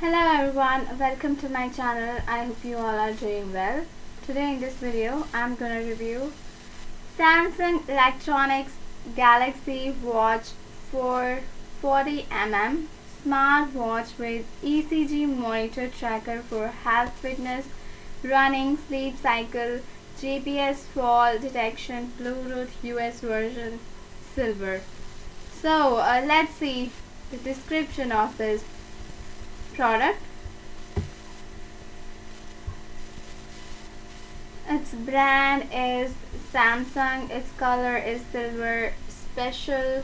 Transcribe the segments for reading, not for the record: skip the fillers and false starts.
Hello everyone, welcome to my channel. I hope you all are doing well. Today in this video, I'm gonna review Samsung Electronics Galaxy Watch 440mm smart watch with ECG monitor tracker for health, fitness, running, sleep cycle, GPS fall detection, Bluetooth US version, silver. So let's see the description of this product. Its brand is Samsung, its color is silver, special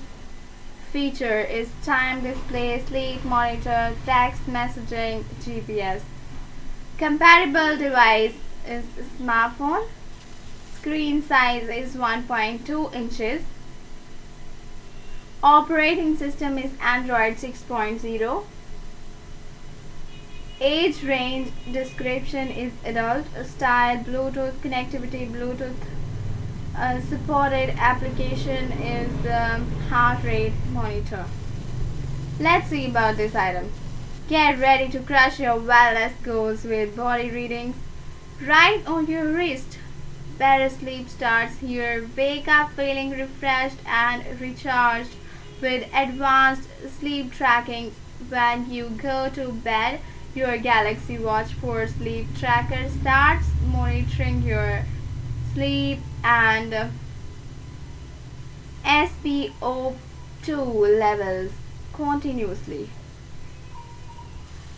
feature is time display, sleep monitor, text messaging, GPS. Compatible device is smartphone, screen size is 1.2 inches, operating system is Android 6.0. Age range description is adult, style, Bluetooth connectivity, Bluetooth supported application is heart rate monitor. Let's see about this item. Get ready to crush your wellness goals with body readings right on your wrist. Better sleep starts here. Wake up feeling refreshed and recharged with advanced sleep tracking when you go to bed. Your Galaxy Watch 4 sleep tracker starts monitoring your sleep and SpO2 levels continuously.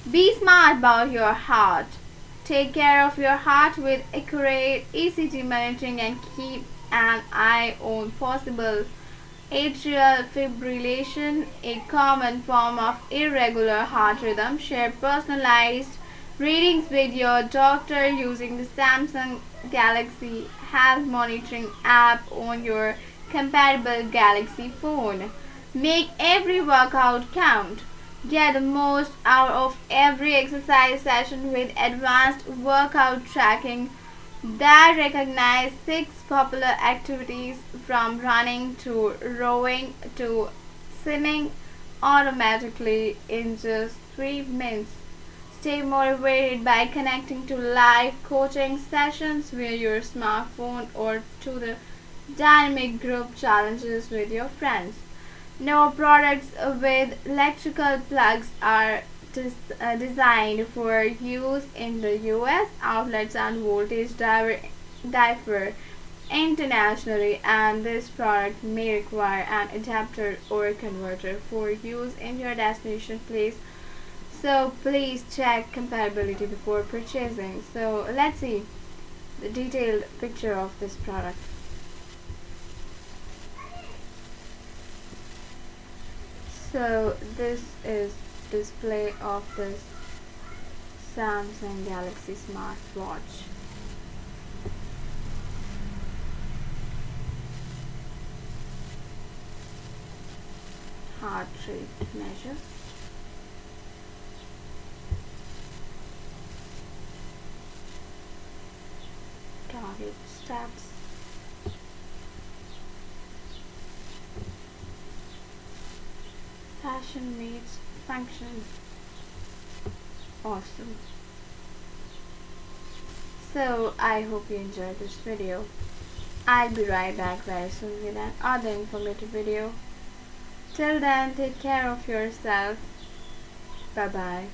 Be smart about your heart. Take care of your heart with accurate ECG monitoring and keep an eye on possible atrial fibrillation, a common form of irregular heart rhythm. Share personalized readings with your doctor using the Samsung Galaxy Health Monitoring app on your compatible Galaxy phone. Make every workout count. Get the most out of every exercise session with advanced workout tracking that recognize 6 popular activities from running to rowing to swimming automatically in just 3 minutes. Stay motivated by connecting to live coaching sessions via your smartphone or to the dynamic group challenges with your friends. No products with electrical plugs are designed for use in the US. Outlets and voltage differ internationally, and this product may require an adapter or converter for use in your destination place. So please check compatibility before purchasing. So let's see the detailed picture of this product. So this is display of this Samsung Galaxy smartwatch. Heart rate measure. Target steps. Fashion meets function. Awesome. So I hope you enjoyed this video. I'll be right back very soon with another informative video. Till then, take care of yourself. Bye bye.